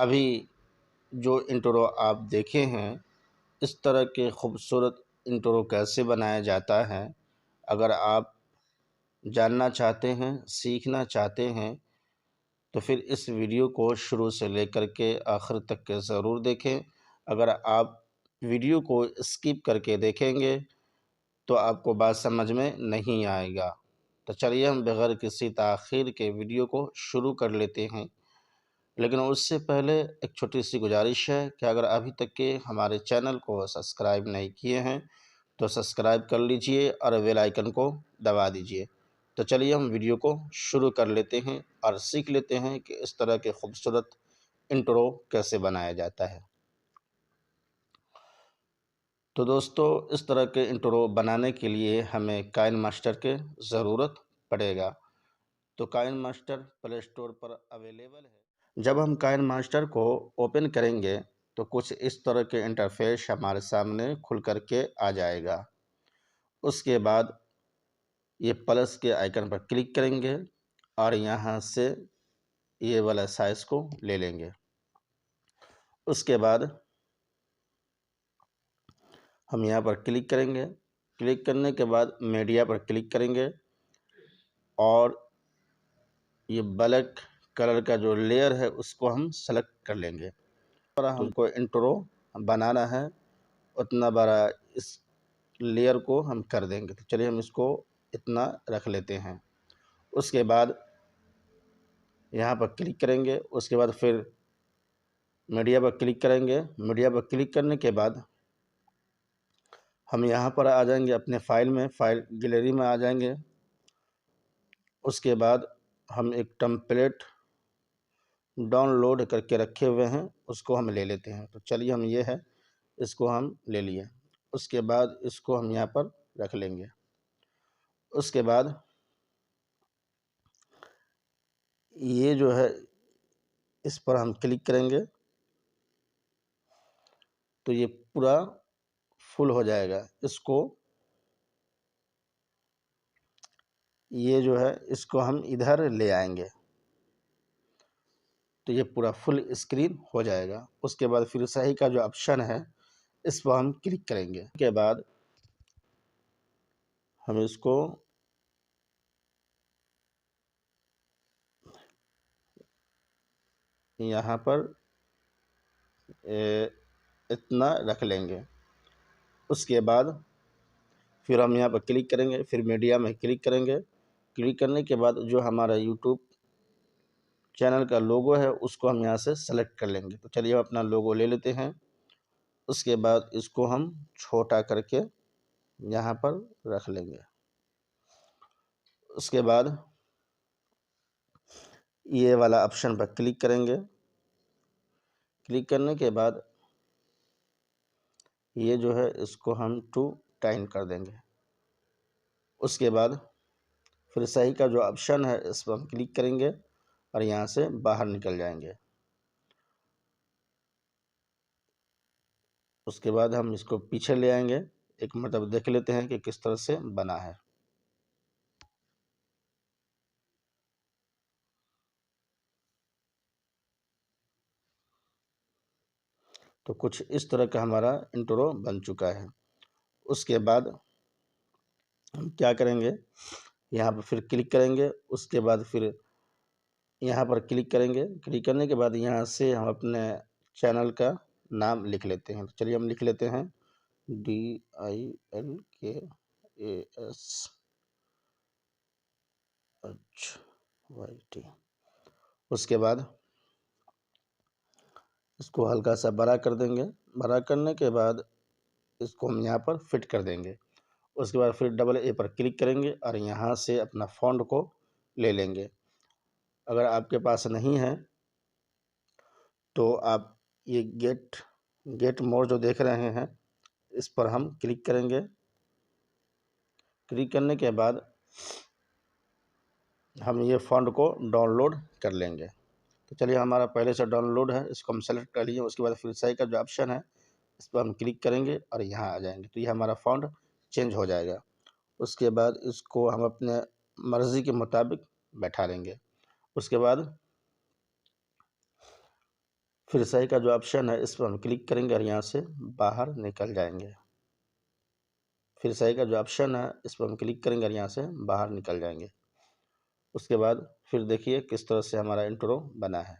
अभी जो इंट्रो आप देखे हैं, इस तरह के खूबसूरत इंट्रो कैसे बनाया जाता है, अगर आप जानना चाहते हैं, सीखना चाहते हैं, तो फिर इस वीडियो को शुरू से लेकर के आखिर तक के ज़रूर देखें। अगर आप वीडियो को स्किप करके देखेंगे तो आपको बात समझ में नहीं आएगा। तो चलिए हम बगैर किसी ताख़ीर के वीडियो को शुरू कर लेते हैं। लेकिन उससे पहले एक छोटी सी गुजारिश है कि अगर अभी तक के हमारे चैनल को सब्सक्राइब नहीं किए हैं तो सब्सक्राइब कर लीजिए और बेल आइकन को दबा दीजिए। तो चलिए हम वीडियो को शुरू कर लेते हैं और सीख लेते हैं कि इस तरह के खूबसूरत इंट्रो कैसे बनाया जाता है। तो दोस्तों, इस तरह के इंट्रो बनाने के लिए हमें काइन मास्टर के ज़रूरत पड़ेगा। तो काइन मास्टर प्ले स्टोर पर अवेलेबल है। जब हम काइन मास्टर को ओपन करेंगे तो कुछ इस तरह के इंटरफेस हमारे सामने खुल कर के आ जाएगा। उसके बाद ये प्लस के आइकन पर क्लिक करेंगे और यहाँ से ये वाला साइज़ को ले लेंगे। उसके बाद हम यहाँ पर क्लिक करेंगे। क्लिक करने के बाद मीडिया पर क्लिक करेंगे और ये ब्लैक कलर का जो लेयर है उसको हम सेलेक्ट कर लेंगे। और हमको इंट्रो बनाना है, उतना बड़ा इस लेयर को हम कर देंगे। तो चलिए हम इसको इतना रख लेते हैं। उसके बाद यहाँ पर क्लिक करेंगे। उसके बाद फिर मीडिया पर क्लिक करेंगे। मीडिया पर क्लिक करने के बाद हम यहाँ पर आ जाएंगे अपने फाइल में, फाइल गैलरी में आ जाएंगे। उसके बाद हम एक टेम्पलेट डाउनलोड करके रखे हुए हैं, उसको हम ले लेते हैं। तो चलिए हम ये है, इसको हम ले लिए। उसके बाद इसको हम यहाँ पर रख लेंगे। उसके बाद ये जो है इस पर हम क्लिक करेंगे तो ये पूरा फुल हो जाएगा। इसको ये जो है इसको हम इधर ले आएंगे तो ये पूरा फुल स्क्रीन हो जाएगा। उसके बाद फिर सही का जो ऑप्शन है इस पर हम क्लिक करेंगे। के बाद हम इसको यहाँ पर इतना रख लेंगे। उसके बाद फिर हम यहाँ पर क्लिक करेंगे, फिर मीडिया में क्लिक करेंगे। क्लिक करने के बाद जो हमारा यूट्यूब चैनल का लोगो है उसको हम यहाँ से सेलेक्ट कर लेंगे। तो चलिए हम अपना लोगो ले लेते हैं। उसके बाद इसको हम छोटा करके यहाँ पर रख लेंगे। उसके बाद ये वाला ऑप्शन पर क्लिक करेंगे। क्लिक करने के बाद ये जो है इसको हम 2 टाइन कर देंगे। उसके बाद फिर सही का जो ऑप्शन है इस पर हम क्लिक करेंगे और यहाँ से बाहर निकल जाएंगे। उसके बाद हम इसको पीछे ले आएंगे, एक मतलब देख लेते हैं कि किस तरह से बना है। तो कुछ इस तरह का हमारा इंट्रो बन चुका है। उसके बाद हम क्या करेंगे, यहाँ पर फिर क्लिक करेंगे। उसके बाद फिर यहाँ पर क्लिक करेंगे। क्लिक करने के बाद यहाँ से हम अपने चैनल का नाम लिख लेते हैं। तो चलिए हम लिख लेते हैं DILKASHYT। उसके बाद इसको हल्का सा बड़ा कर देंगे। बड़ा करने के बाद इसको हम यहाँ पर फिट कर देंगे। उसके बाद फिर डबल ए पर क्लिक करेंगे और यहाँ से अपना फ़ॉन्ट को ले लेंगे। अगर आपके पास नहीं है तो आप ये गेट मोर जो देख रहे हैं इस पर हम क्लिक करेंगे। क्लिक करने के बाद हम ये फ़ॉन्ट को डाउनलोड कर लेंगे। तो चलिए हमारा पहले से डाउनलोड है, इसको हम सेलेक्ट कर लिए। उसके बाद फिर सही का जो ऑप्शन है इस पर हम क्लिक करेंगे और यहाँ आ जाएंगे तो ये हमारा फ़ॉन्ट चेंज हो जाएगा। उसके बाद इसको हम अपने मर्ज़ी के मुताबिक बैठा लेंगे। उसके बाद फिर सही का जो ऑप्शन है इस पर हम क्लिक करेंगे और यहाँ से बाहर निकल जाएंगे। फिर सही का जो ऑप्शन है इस पर हम क्लिक करेंगे और यहाँ से बाहर निकल जाएंगे। उसके बाद फिर देखिए किस तरह से हमारा इंट्रो बना है।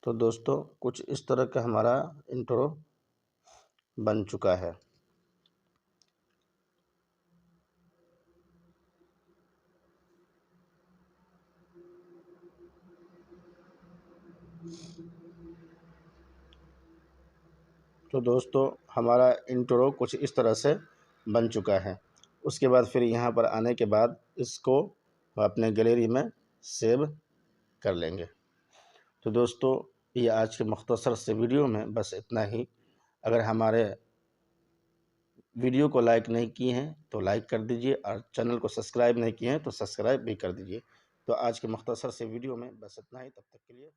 तो दोस्तों कुछ इस तरह का हमारा इंट्रो बन चुका है। तो दोस्तों हमारा इंट्रो कुछ इस तरह से बन चुका है। उसके बाद फिर यहाँ पर आने के बाद इसको अपने गैलरी में सेव कर लेंगे। तो दोस्तों ये आज के मुख्तसर से वीडियो में बस इतना ही। अगर हमारे वीडियो को लाइक नहीं किए हैं तो लाइक कर दीजिए और चैनल को सब्सक्राइब नहीं किए हैं तो सब्सक्राइब भी कर दीजिए। तो आज के मुख्तसर से वीडियो में बस इतना ही। तब तक के लिए